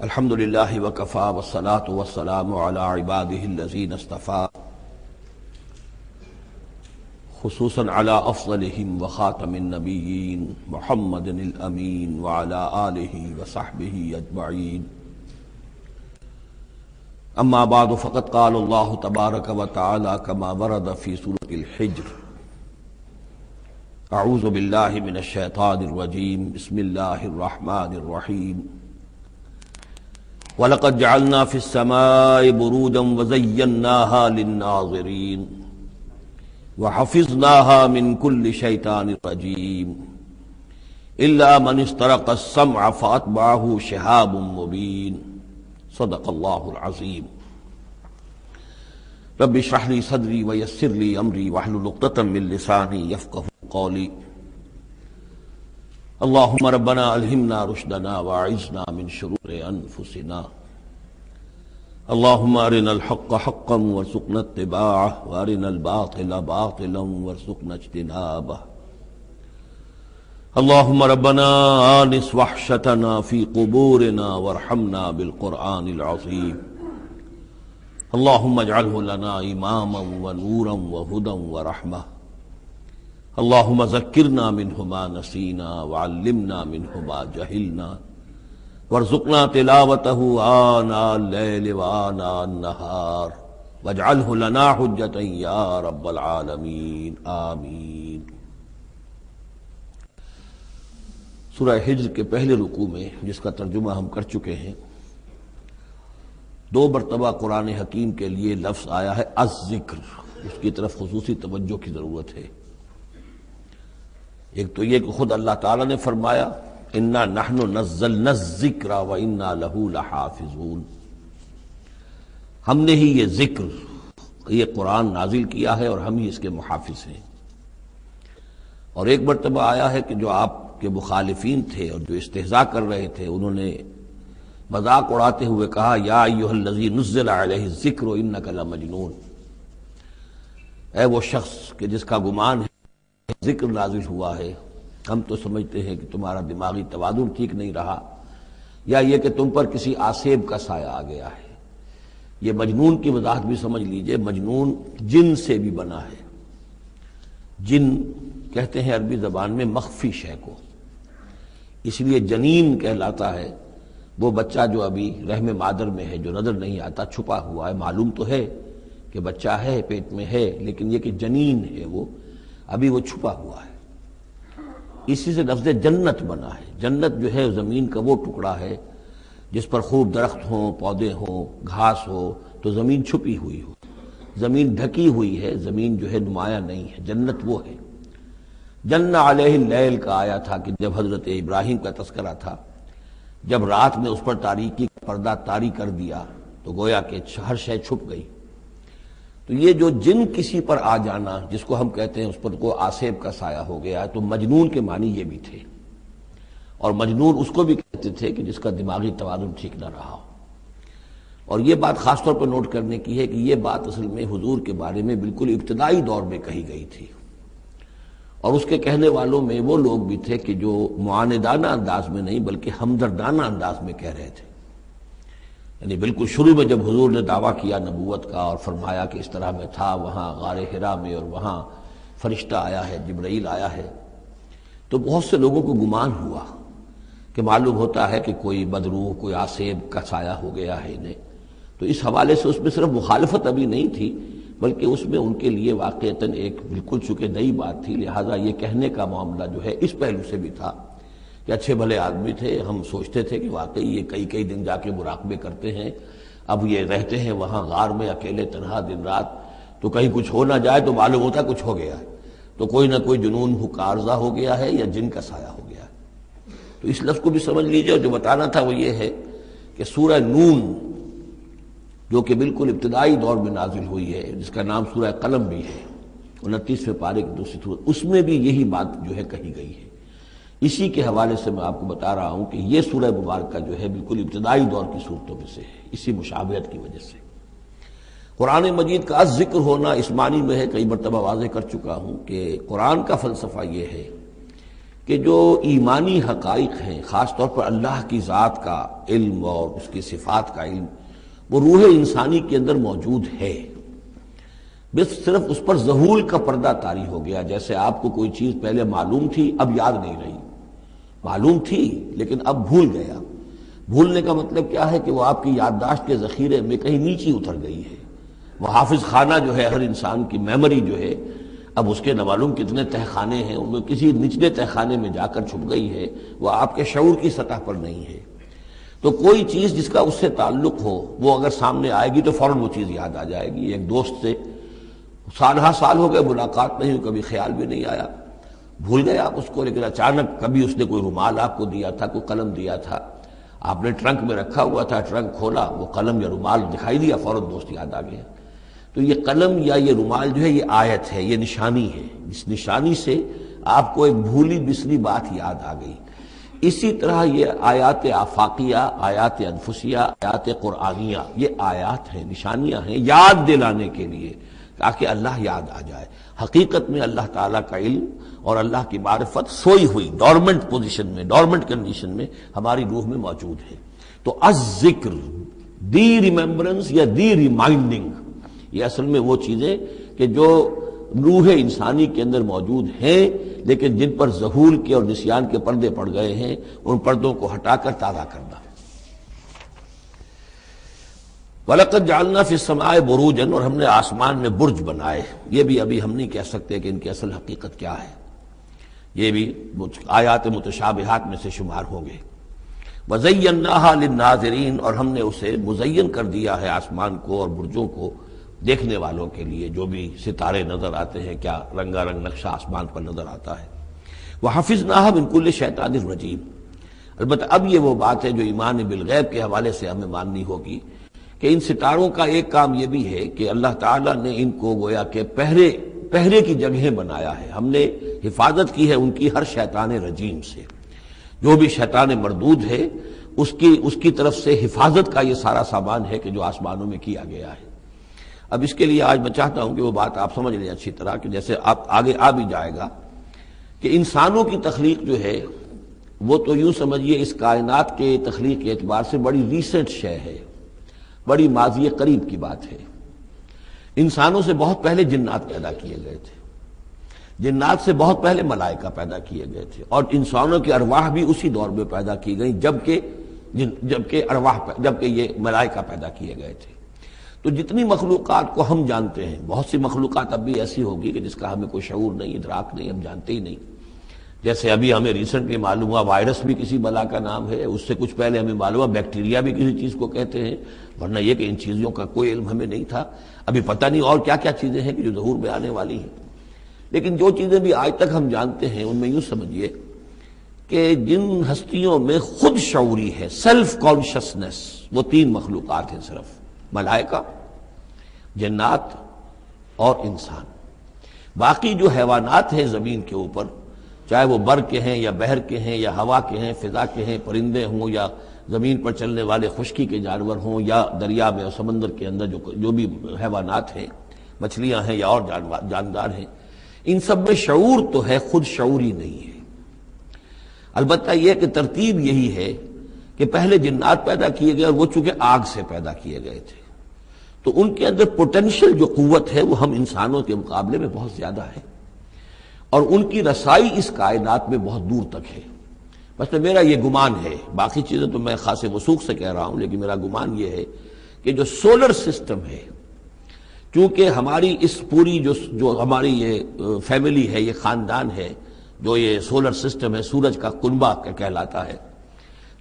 الحمد لله وكفى والصلاة والسلام على عباده الذين اصطفى خصوصا على أفضلهم وخاتم النبيين محمد الأمين وعلى آله وصحبه أجمعين. أما بعد فقد قال الله تبارك وتعالى كما ورد في سورة الحجر: اعوذ باللہ من الشیطان الرجیم بسم اللہ الرحمن الرحیم وَلَقَدْ جَعَلْنَا فِي السَّمَاءِ بُرُوجًا وَزَيَّنَّاهَا لِلنَّاظِرِينَ وَحَفِظْنَاهَا مِنْ كُلِّ شَيْطَانٍ رَجِيمٍ إِلَّا مَنِ اسْتَرَقَ السَّمْعَ فَأَتْبَعَهُ شِهَابٌ مُّبِينٌ. صدق اللہ العظیم. رب اشرح لي صدری ويسر لي امری واحلل عقدۃ من لسانی یفقهوا قولی. اللهم ربنا الہمنا رشدنا واعذنا من شرور انفسنا. اللهم ارنا الحق حقا وارزقنا اتباعه وارنا الباطل باطلا وارزقنا اجتنابه. اللهم ربنا آنس وحشتنا في قبورنا وارحمنا بالقرآن العظيم. اللهم اجعله لنا إماما ونورا وهدى ورحمة. اللهم ذكرنا منه ما نسينا وعلمنا منه ما جهلنا وارزقنا تلاوته آناء الليل وآناء النهار واجعله لنا حجة يا رب العالمين آمين. سورہ حجر کے پہلے رکوع میں، جس کا ترجمہ ہم کر چکے ہیں، دو مرتبہ قرآن حکیم کے لیے لفظ آیا ہے الذکر. اس کی طرف خصوصی توجہ کی ضرورت ہے. ایک تو یہ کہ خود اللہ تعالیٰ نے فرمایا انا نحن نزلنا الذکر وانا لہ لحافظون. ہم نے ہی یہ ذکر، یہ قرآن نازل کیا ہے اور ہم ہی اس کے محافظ ہیں. اور ایک مرتبہ آیا ہے کہ جو آپ کے مخالفین تھے اور جو استہزاء کر رہے تھے، انہوں نے مذاق اڑاتے ہوئے کہا یا ایھا الذی نزل علیہ الذکر انک لمجنون. اے وہ شخص کہ جس کا گمان ہے ذکر نازل ہوا ہے، ہم تو سمجھتے ہیں کہ تمہارا دماغی توازن ٹھیک نہیں رہا، یا یہ کہ تم پر کسی آسیب کا سایہ آ گیا ہے. یہ مجنون کی وضاحت بھی سمجھ لیجئے. مجنون جن سے بھی بنا ہے. جن کہتے ہیں عربی زبان میں مخفی شے کو، اس لیے جنین کہلاتا ہے وہ بچہ جو ابھی رحم مادر میں ہے، جو نظر نہیں آتا، چھپا ہوا ہے. معلوم تو ہے کہ بچہ ہے، پیٹ میں ہے، لیکن یہ کہ جنین ہے وہ ابھی وہ چھپا ہوا ہے. اسی سے لفظ جنت بنا ہے. جنت جو ہے زمین کا وہ ٹکڑا ہے جس پر خوب درخت ہوں، پودے ہوں، گھاس ہو، تو زمین چھپی ہوئی ہو. زمین ڈھکی ہوئی ہے، زمین جو ہے نمایاں نہیں ہے. جنت وہ ہے. جن علیہ اللیل کا آیا تھا کہ جب حضرت ابراہیم کا تذکرہ تھا، جب رات میں اس پر تاریکی کا پردہ طاری کر دیا تو گویا کہ ہر شے چھپ گئی. تو یہ جو جن کسی پر آ جانا، جس کو ہم کہتے ہیں اس پر کو آسیب کا سایہ ہو گیا، تو مجنون کے معنی یہ بھی تھے. اور مجنون اس کو بھی کہتے تھے کہ جس کا دماغی توازن ٹھیک نہ رہا ہو. اور یہ بات خاص طور پر نوٹ کرنے کی ہے کہ یہ بات اصل میں حضور کے بارے میں بالکل ابتدائی دور میں کہی گئی تھی. اور اس کے کہنے والوں میں وہ لوگ بھی تھے کہ جو معاندانہ انداز میں نہیں بلکہ ہمدردانہ انداز میں کہہ رہے تھے. یعنی بالکل شروع میں جب حضور نے دعویٰ کیا نبوت کا اور فرمایا کہ اس طرح میں تھا وہاں غار حرا میں، اور وہاں فرشتہ آیا ہے، جبرائیل آیا ہے، تو بہت سے لوگوں کو گمان ہوا کہ معلوم ہوتا ہے کہ کوئی بدروح، کوئی آسیب کا سایہ ہو گیا ہے انہیں. تو اس حوالے سے اس میں صرف مخالفت ابھی نہیں تھی، بلکہ اس میں ان کے لیے واقعتاً ایک بالکل چونکہ نئی بات تھی، لہٰذا یہ کہنے کا معاملہ جو ہے اس پہلو سے بھی تھا کہ اچھے بھلے آدمی تھے. ہم سوچتے تھے کہ واقعی یہ کئی دن جا کے مراقبے کرتے ہیں، اب یہ رہتے ہیں وہاں غار میں اکیلے تنہا دن رات، تو کہیں کچھ ہو نہ جائے تو معلوم ہوتا کچھ ہو گیا ہے. تو کوئی نہ کوئی جنون عارضہ ہو گیا ہے یا جن کا سایہ ہو گیا ہے. تو اس لفظ کو بھی سمجھ لیجئے. اور جو بتانا تھا وہ یہ ہے کہ سورہ نون جو کہ بالکل ابتدائی دور میں نازل ہوئی ہے، جس کا نام سورہ قلم بھی ہے، 29ویں پارے کی دوسری سورت، اس میں بھی یہی بات جو ہے کہی گئی ہے. اسی کے حوالے سے میں آپ کو بتا رہا ہوں کہ یہ سورہ مبارکہ جو ہے بالکل ابتدائی دور کی صورتوں میں سے ہے، اسی مشابہت کی وجہ سے. قرآن مجید کا ذکر ہونا اس معنی میں ہے، کئی مرتبہ واضح کر چکا ہوں کہ قرآن کا فلسفہ یہ ہے کہ جو ایمانی حقائق ہیں، خاص طور پر اللہ کی ذات کا علم اور اس کی صفات کا علم، وہ روح انسانی کے اندر موجود ہے، بس صرف اس پر ظہور کا پردہ طاری ہو گیا۔ جیسے آپ کو کوئی چیز پہلے معلوم تھی، اب یاد نہیں رہی، معلوم تھی لیکن اب بھول گیا۔ بھولنے کا مطلب کیا ہے کہ وہ آپ کی یادداشت کے ذخیرے میں کہیں نیچے اتر گئی ہے۔ وہ حافظ خانہ جو ہے، ہر انسان کی میموری جو ہے، اب اس کے نہ معلوم کتنے تہخانے ہیں، ان میں کسی نچلے تہخانے میں جا کر چھپ گئی ہے، وہ آپ کے شعور کی سطح پر نہیں ہے۔ تو کوئی چیز جس کا اس سے تعلق ہو، وہ اگر سامنے آئے گی تو فوراً وہ چیز یاد آ جائے گی۔ ایک دوست سے سالہ سال ہو گئے ملاقات نہیں ہوئی، کبھی خیال بھی نہیں آیا، بھول گئے آپ اس کو، لیکن اچانک کبھی اس نے کوئی رومال آپ کو دیا تھا، کوئی قلم دیا تھا، آپ نے ٹرنک میں رکھا ہوا تھا، ٹرنک کھولا، وہ قلم یا رومال دکھائی دیا، فوراً دوست یاد آ گیا۔ تو یہ قلم یا یہ رومال جو ہے، یہ آیت ہے، یہ نشانی ہے، اس نشانی سے آپ کو ایک بھولی بسری بات یاد آ گئی۔ اسی طرح یہ آیات آفاقیہ، آیات انفسیہ، آیات قرآنیہ، یہ آیات ہیں، نشانیاں ہیں یاد دلانے کے لیے، تاکہ اللہ یاد آ جائے۔ حقیقت میں اللہ تعالیٰ کا علم اور اللہ کی معرفت سوئی ہوئی ڈورمنٹ پوزیشن میں، ڈورمنٹ کنڈیشن میں ہماری روح میں موجود ہے۔ تو الذکر، دی ریممبرنس یا دی ریمائنڈنگ، یہ اصل میں وہ چیزیں کہ جو روح انسانی کے اندر موجود ہیں، لیکن جن پر ظہور کے اور نسیان کے پردے پڑ گئے ہیں، ان پردوں کو ہٹا کر تازہ کرنا۔ وَلَقَدْ جَعَلْنَا فِي السَّمَاءِ بُرُوجًا، اور ہم نے آسمان میں برج بنائے۔ یہ بھی ابھی ہم نہیں کہہ سکتے کہ ان کی اصل حقیقت کیا ہے، یہ بھی آیات متشابہات میں سے شمار ہوں گے۔ وَزَيَّنَّاهَا لِلنَّاظِرِينَ، اور ہم نے اسے مزین کر دیا ہے آسمان کو اور برجوں کو دیکھنے والوں کے لیے، جو بھی ستارے نظر آتے ہیں، کیا رنگا رنگ نقشہ آسمان پر نظر آتا ہے۔ وَحَفِظْنَاهَا مِن كُلِّ شَيْطَانٍ رَجِيمٍ، البتہ اب یہ وہ بات ہے جو ایمان بالغیب کے حوالے سے ہمیں ماننی ہوگی کہ ان ستاروں کا ایک کام یہ بھی ہے کہ اللہ تعالیٰ نے ان کو گویا کہ پہرے کی جگہیں بنایا ہے، ہم نے حفاظت کی ہے ان کی ہر شیطان رجیم سے، جو بھی شیطان مردود ہے اس کی طرف سے حفاظت کا یہ سارا سامان ہے کہ جو آسمانوں میں کیا گیا ہے۔ اب اس کے لیے آج میں چاہتا ہوں کہ وہ بات آپ سمجھ لیں اچھی طرح، کہ جیسے آپ آگے آ بھی جائے گا کہ انسانوں کی تخلیق جو ہے وہ تو یوں سمجھیے اس کائنات کے تخلیق کے اعتبار سے بڑی ریسنٹ شے ہے، بڑی ماضی قریب کی بات ہے۔ انسانوں سے بہت پہلے جنات پیدا کیے گئے تھے، جنات سے بہت پہلے ملائکہ پیدا کیے گئے تھے، اور انسانوں کی ارواح بھی اسی دور میں پیدا کی گئیں جبکہ یہ ملائکہ پیدا کیے گئے تھے۔ تو جتنی مخلوقات کو ہم جانتے ہیں، بہت سی مخلوقات اب بھی ایسی ہوگی کہ جس کا ہمیں کوئی شعور نہیں، ادراک نہیں، ہم جانتے ہی نہیں۔ جیسے ابھی ہمیں ریسنٹلی معلوم ہوا وائرس بھی کسی بلا کا نام ہے، اس سے کچھ پہلے ہمیں معلوم ہوا بیکٹیریا بھی کسی چیز کو کہتے ہیں، ورنہ یہ کہ ان چیزوں کا کوئی علم ہمیں نہیں تھا۔ ابھی پتہ نہیں اور کیا کیا چیزیں ہیں کہ جو ظہور میں آنے والی ہیں، لیکن جو چیزیں بھی آج تک ہم جانتے ہیں ان میں یوں سمجھیے کہ جن ہستیوں میں خود شعوری ہے، سیلف کانشسنس، وہ تین مخلوقات ہیں صرف، ملائکہ، جنات اور انسان۔ باقی جو حیوانات ہیں زمین کے اوپر، چاہے وہ بر کے ہیں یا بحر کے ہیں یا ہوا کے ہیں، فضا کے ہیں، پرندے ہوں یا زمین پر چلنے والے خشکی کے جانور ہوں، یا دریا میں اور سمندر کے اندر جو بھی حیوانات ہیں، مچھلیاں ہیں یا اور جاندار ہیں، ان سب میں شعور تو ہے، خود شعوری نہیں ہے۔ البتہ یہ کہ ترتیب یہی ہے کہ پہلے جنات پیدا کیے گئے، اور وہ چونکہ آگ سے پیدا کیے گئے تھے، تو ان کے اندر پوٹینشل جو قوت ہے وہ ہم انسانوں کے مقابلے میں بہت زیادہ ہے، اور ان کی رسائی اس کائنات میں بہت دور تک ہے۔ بس میرا یہ گمان ہے، باقی چیزیں تو میں خاص وثوق سے کہہ رہا ہوں، لیکن میرا گمان یہ ہے کہ جو سولر سسٹم ہے، چونکہ ہماری اس پوری جو ہماری یہ فیملی ہے، یہ خاندان ہے، جو یہ سولر سسٹم ہے، سورج کا کنبہ کہلاتا ہے،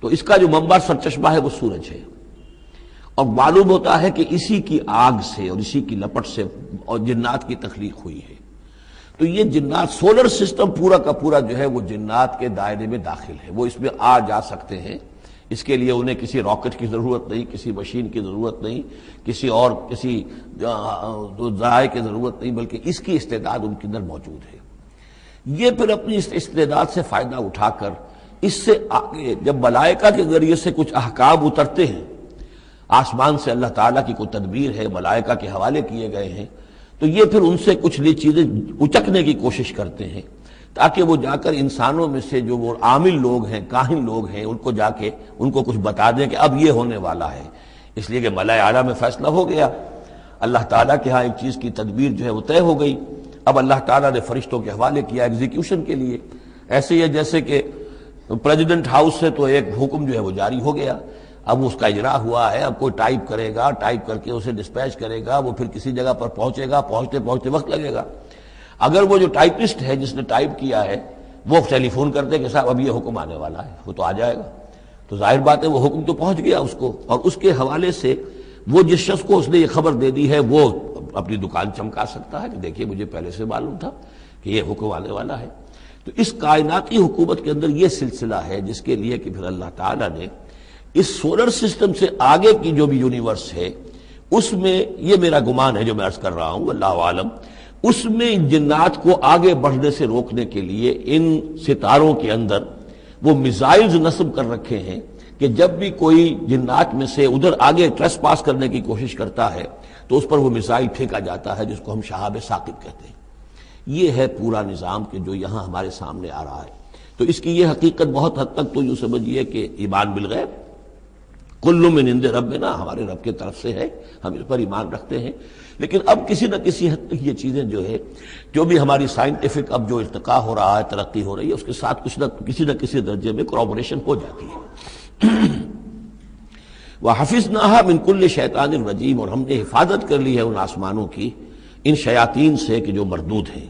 تو اس کا جو منبع سرچشمہ ہے وہ سورج ہے، اور معلوم ہوتا ہے کہ اسی کی آگ سے اور اسی کی لپٹ سے اور جنات کی تخلیق ہوئی ہے۔ تو یہ جنات، سولر سسٹم پورا کا پورا جو ہے وہ جنات کے دائرے میں داخل ہے، وہ اس میں آ جا سکتے ہیں، اس کے لیے انہیں کسی راکٹ کی ضرورت نہیں، کسی مشین کی ضرورت نہیں، کسی ذرائع کی ضرورت نہیں، بلکہ اس کی استعداد ان کے اندر موجود ہے۔ یہ پھر اپنی اس استعداد سے فائدہ اٹھا کر اس سے آگے جب ملائکہ کے ذریعے سے کچھ احکام اترتے ہیں، آسمان سے اللہ تعالیٰ کی کوئی تدبیر ہے، ملائکہ کے حوالے کیے گئے ہیں، تو یہ پھر ان سے کچھ چیزیں اچکنے کی کوشش کرتے ہیں، تاکہ وہ جا کر انسانوں میں سے جو وہ عامل لوگ ہیں، کاہن لوگ ہیں، ان کو جا کے ان کو کچھ بتا دیں کہ اب یہ ہونے والا ہے، اس لیے کہ ملائے اعلیٰ میں فیصلہ ہو گیا، اللہ تعالیٰ کے ہاں ایک چیز کی تدبیر جو ہے وہ طے ہو گئی، اب اللہ تعالیٰ نے فرشتوں کے حوالے کیا ایگزیکیوشن کے لیے۔ ایسے ہی ہے جیسے کہ پریزیڈنٹ ہاؤس سے تو ایک حکم جو ہے وہ جاری ہو گیا، اب اس کا اجرا ہوا ہے، اب کوئی ٹائپ کرے گا، ٹائپ کر کے اسے ڈسپیچ کرے گا، وہ پھر کسی جگہ پر پہنچے گا، پہنچتے پہنچتے وقت لگے گا۔ اگر وہ جو ٹائپسٹ ہے جس نے ٹائپ کیا ہے وہ ٹیلی فون کرتے کہ صاحب اب یہ حکم آنے والا ہے، وہ تو آ جائے گا، تو ظاہر بات ہے وہ حکم تو پہنچ گیا اس کو، اور اس کے حوالے سے وہ جس شخص کو اس نے یہ خبر دے دی ہے وہ اپنی دکان چمکا سکتا ہے کہ دیکھیے مجھے پہلے سے معلوم تھا کہ یہ حکم آنے والا ہے۔ تو اس کائناتی حکومت کے اندر یہ سلسلہ ہے جس کے لیے کہ پھر اللہ تعالیٰ نے اس سولر سسٹم سے آگے کی جو بھی یونیورس ہے اس میں، یہ میرا گمان ہے جو میں عرض کر رہا ہوں اللہ عالم، اس میں جنات کو آگے بڑھنے سے روکنے کے لیے ان ستاروں کے اندر وہ میزائلز نصب کر رکھے ہیں کہ جب بھی کوئی جنات میں سے ادھر آگے ٹریس پاس کرنے کی کوشش کرتا ہے تو اس پر وہ میزائل پھینکا جاتا ہے جس کو ہم شہاب ثاقب کہتے ہیں۔ یہ ہے پورا نظام کہ جو یہاں ہمارے سامنے آ رہا ہے۔ تو اس کی یہ حقیقت بہت حد تک تو یوں سمجھیے کہ ایمان بالغیب، کل من عند ربنا، ہمارے رب کی طرف سے ہے، ہم اس پر ایمان رکھتے ہیں، لیکن اب کسی نہ کسی حد تک یہ چیزیں جو ہے، جو بھی ہماری سائنٹیفک اب جو ارتقا ہو رہا ہے، ترقی ہو رہی ہے، اس کے ساتھ کچھ نہ کسی درجے میں کورابوریشن ہو جاتی ہے۔ وَحَفِظْنَاهَا مِنْ كُلِّ شَيْطَانٍ رَجِيمٍ، اور ہم نے حفاظت کر لی ہے ان آسمانوں کی ان شیاطین سے کہ جو مردود ہیں۔